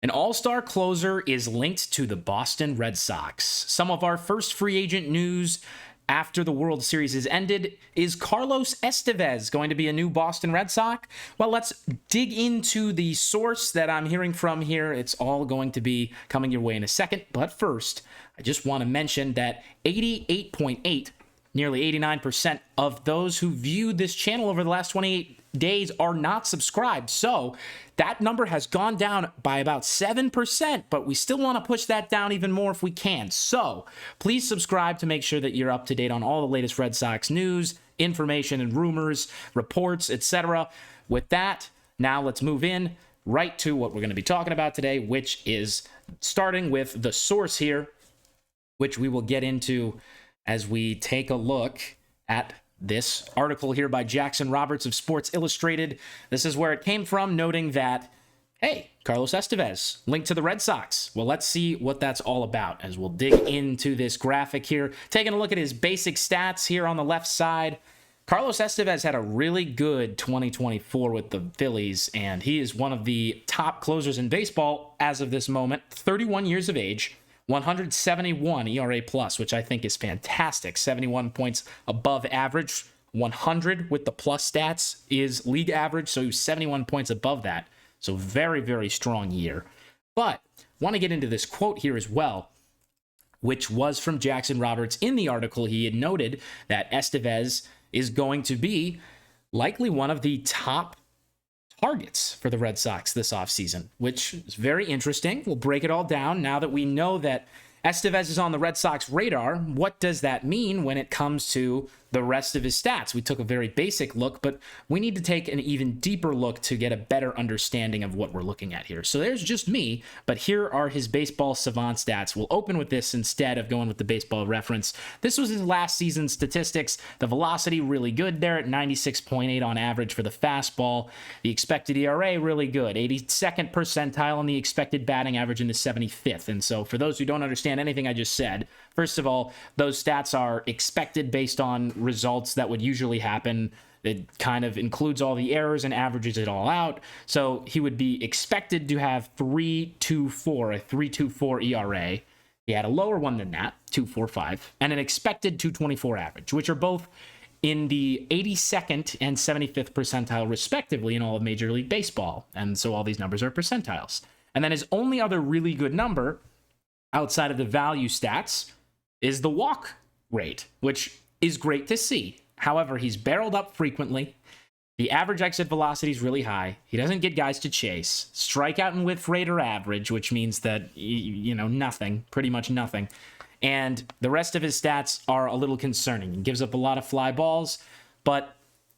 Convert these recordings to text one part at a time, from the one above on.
An all-star closer is linked to the Boston Red Sox. Some of our first free agent news after the World Series has ended. Is Carlos Estevez going to be a new Boston Red Sox? Well, let's dig into the source that I'm hearing from here. It's all going to be coming your way in a second. But first, I just want to mention that 88.8, nearly 89% of those who viewed this channel over the last 28 days are not subscribed. So that number has gone down by about 7%, but we still want to push that down even more if we can. So please subscribe to make sure that you're up to date on all the latest Red Sox news, information, and rumors, reports, etc. With that, now let's move in right to what we're going to be talking about today, which is starting with the source here, which we will get into as we take a look at this article here by Jackson Roberts of Sports Illustrated. This is where it came from, noting that, hey, Carlos Estevez linked to the Red Sox. Well, let's see what that's all about as we'll dig into this graphic here. Taking a look at his basic stats here on the left side. Carlos Estevez had a really good 2024 with the Phillies, and he is one of the top closers in baseball as of this moment. 31 years of age. 171 ERA plus, which I think is fantastic. 71 points above average. 100 with the plus stats is league average, so he was 71 points above that. So very, very strong year. But want to get into this quote here as well, which was from Jackson Roberts. In the article, he had noted that Estevez is going to be likely one of the top targets for the Red Sox this offseason, which is very interesting. We'll break it all down now that we know that Estevez is on the Red Sox radar. What does that mean when it comes to the rest of his stats? We took a very basic look, but we need to take an even deeper look to get a better understanding of what we're looking at here. So there's just me, but here are his baseball savant stats. We'll open with this instead of going with the baseball reference. This was his last season's statistics. The velocity really good there at 96.8 on average for the fastball. The expected ERA really good, 82nd percentile, and the expected batting average in the 75th. And so for those who don't understand anything I just said, first of all, those stats are expected based on results that would usually happen. It kind of includes all the errors and averages it all out. So he would be expected to have 3.24, a 3.24 ERA. He had a lower one than that, 2.45, and an expected 2.24 average, which are both in the 82nd and 75th percentile, respectively, in all of Major League Baseball. And so all these numbers are percentiles. And then his only other really good number outside of the value stats is the walk rate, which is great to see. However, he's barreled up frequently. The average exit velocity is really high. He doesn't get guys to chase. Strikeout and whiff rate are average, which means that, nothing, pretty much nothing. And the rest of his stats are a little concerning. He gives up a lot of fly balls, but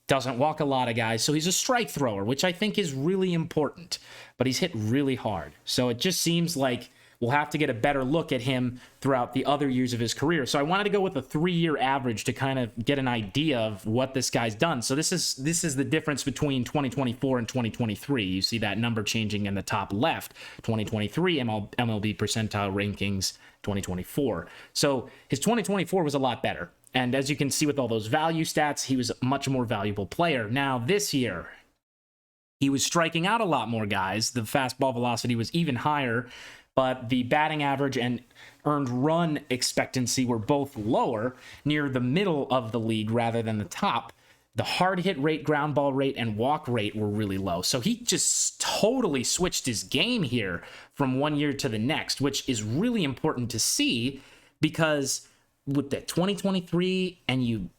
doesn't walk a lot of guys. So he's a strike thrower, which I think is really important. But he's hit really hard. So it just seems like we'll have to get a better look at him throughout the other years of his career. So I wanted to go with a 3-year average to kind of get an idea of what this guy's done. So this is the difference between 2024 and 2023. You see that number changing in the top left. 2023 MLB percentile rankings, 2024. So his 2024 was a lot better. And as you can see with all those value stats, he was a much more valuable player. Now this year, he was striking out a lot more guys. The fastball velocity was even higher, but the batting average and earned run expectancy were both lower, near the middle of the league rather than the top. The hard hit rate, ground ball rate, and walk rate were really low. So he just totally switched his game here from one year to the next, which is really important to see, because with the 2023 and you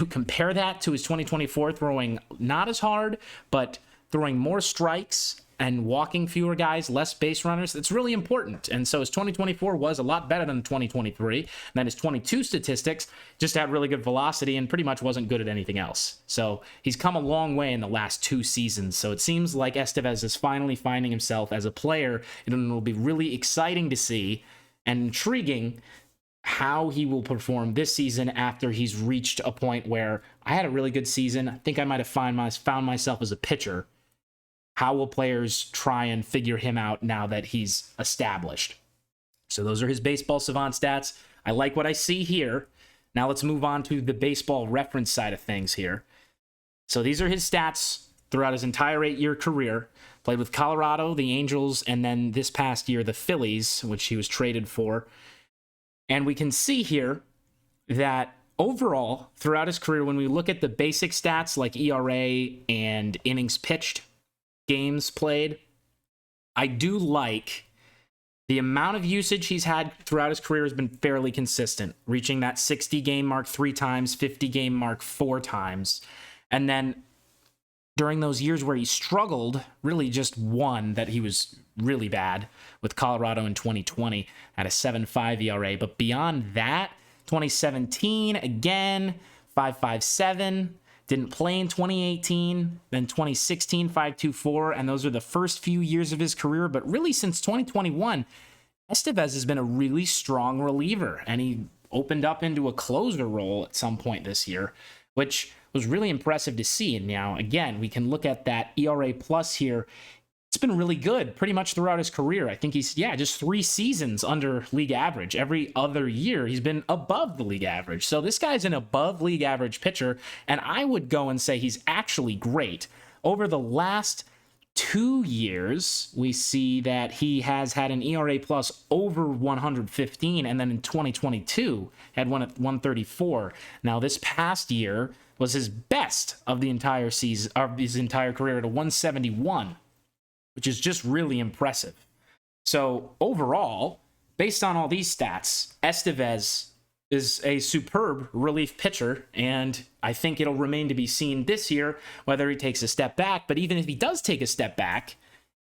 compare that to his 2024, throwing not as hard, but throwing more strikes and walking fewer guys, less base runners, it's really important. And so his 2024 was a lot better than 2023. And then his 22 statistics just had really good velocity and pretty much wasn't good at anything else. So he's come a long way in the last 2 seasons. So it seems like Estevez is finally finding himself as a player, and it will be really exciting to see and intriguing how he will perform this season after he's reached a point where I had a really good season. I think I might have found myself as a pitcher. How will players try and figure him out now that he's established? So those are his baseball savant stats. I like what I see here. Now let's move on to the baseball reference side of things here. So these are his stats throughout his entire 8-year career. Played with Colorado, the Angels, and then this past year, the Phillies, which he was traded for. And we can see here that overall, throughout his career, when we look at the basic stats like ERA and innings pitched, games played, I do like the amount of usage he's had throughout his career has been fairly consistent, reaching that 60-game mark 3 times, 50-game mark 4 times. And then during those years where he struggled, really just one that he was really bad with Colorado in 2020 at a 7.5 ERA. But beyond that, 2017, again, 5.57. Didn't play in 2018. Then 2016, 5.24. And those are the first few years of his career. But really, since 2021, Estevez has been a really strong reliever. And he opened up into a closer role at some point this year, which was really impressive to see. And now, again, we can look at that ERA plus here. It's been really good pretty much throughout his career. I think he's, just 3 seasons under league average. Every other year, he's been above the league average. So this guy's an above league average pitcher, and I would go and say he's actually great. Over the last 2 years, we see that he has had an ERA plus over 115, and then in 2022, had one at 134. Now, this past year was his best of the entire season, of his entire career, at a 171. Which is just really impressive. So overall, based on all these stats, Estevez is a superb relief pitcher, and I think it'll remain to be seen this year whether he takes a step back. But even if he does take a step back,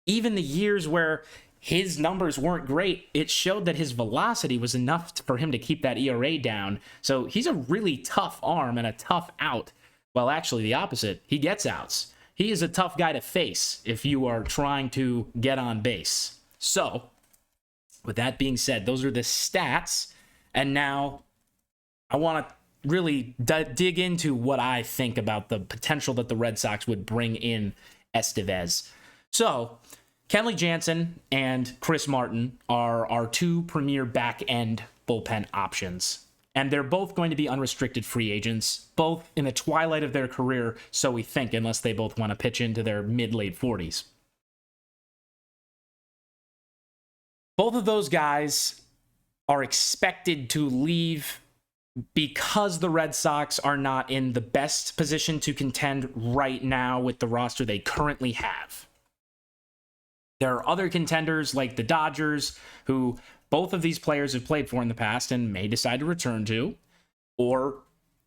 even the years where his numbers weren't great, it showed that his velocity was enough for him to keep that ERA down. So he's a really tough arm and a tough out. Well, actually the opposite. He gets outs. He is a tough guy to face if you are trying to get on base. So, with that being said, those are the stats. And now I want to really dig into what I think about the potential that the Red Sox would bring in Estevez. So, Kenley Jansen and Chris Martin are our 2 premier back-end bullpen options. And they're both going to be unrestricted free agents, both in the twilight of their career, so we think, unless they both want to pitch into their mid-late 40s. Both of those guys are expected to leave because the Red Sox are not in the best position to contend right now with the roster they currently have. There are other contenders like the Dodgers, who both of these players have played for in the past and may decide to return to, or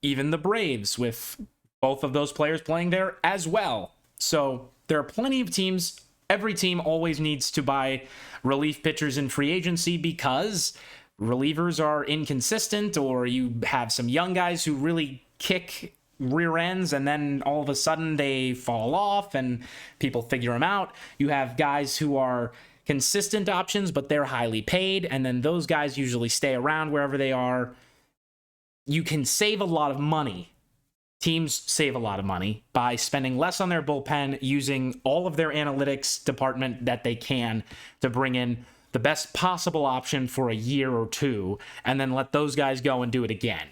even the Braves, with both of those players playing there as well. So there are plenty of teams. Every team always needs to buy relief pitchers in free agency because relievers are inconsistent, or you have some young guys who really kick rear ends and then all of a sudden they fall off and people figure them out. You have guys who are consistent options, but they're highly paid, and then those guys usually stay around wherever they are. You can save a lot of money. Teams save a lot of money by spending less on their bullpen, using all of their analytics department that they can to bring in the best possible option for a year or 2, and then let those guys go and do it again.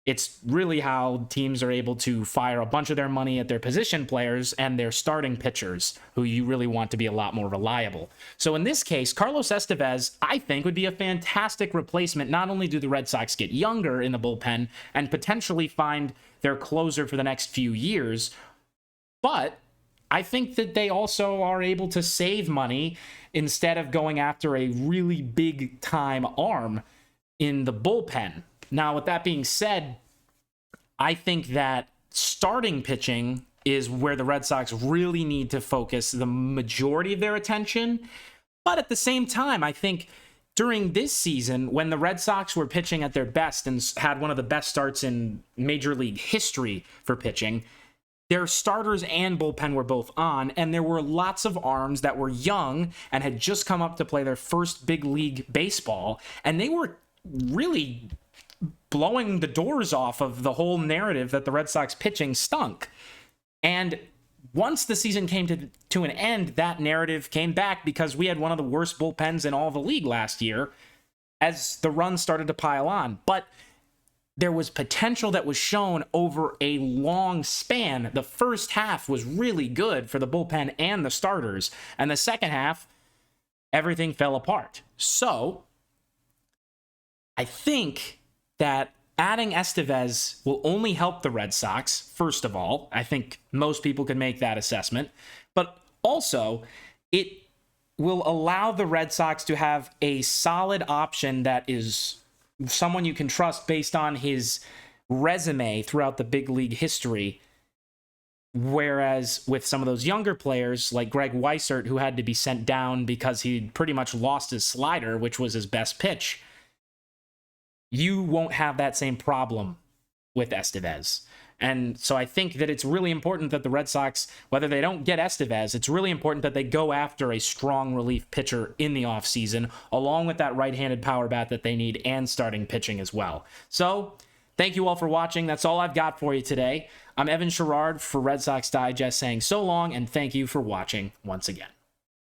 It's really how teams are able to fire a bunch of their money at their position players and their starting pitchers, who you really want to be a lot more reliable. So in this case, Carlos Estevez, I think, would be a fantastic replacement. Not only do the Red Sox get younger in the bullpen and potentially find their closer for the next few years, but I think that they also are able to save money instead of going after a really big-time arm in the bullpen. Now, with that being said, I think that starting pitching is where the Red Sox really need to focus the majority of their attention. But at the same time, I think during this season, when the Red Sox were pitching at their best and had one of the best starts in Major League history for pitching, their starters and bullpen were both on, and there were lots of arms that were young and had just come up to play their first big league baseball, and they were really blowing the doors off of the whole narrative that the Red Sox pitching stunk. And once the season came to an end, that narrative came back because we had one of the worst bullpens in all the league last year as the runs started to pile on. But there was potential that was shown over a long span. The first half was really good for the bullpen and the starters, and the second half, everything fell apart. So I think that adding Estevez will only help the Red Sox, first of all. I think most people can make that assessment. But also, it will allow the Red Sox to have a solid option that is someone you can trust based on his resume throughout the big league history. Whereas with some of those younger players like Greg Weissert, who had to be sent down because he pretty much lost his slider, which was his best pitch, you won't have that same problem with Estevez. And so I think that it's really important that the Red Sox, whether they don't get Estevez, it's really important that they go after a strong relief pitcher in the offseason, along with that right-handed power bat that they need and starting pitching as well. So thank you all for watching. That's all I've got for you today. I'm Evan Sharrard for Red Sox Digest saying so long, and thank you for watching once again.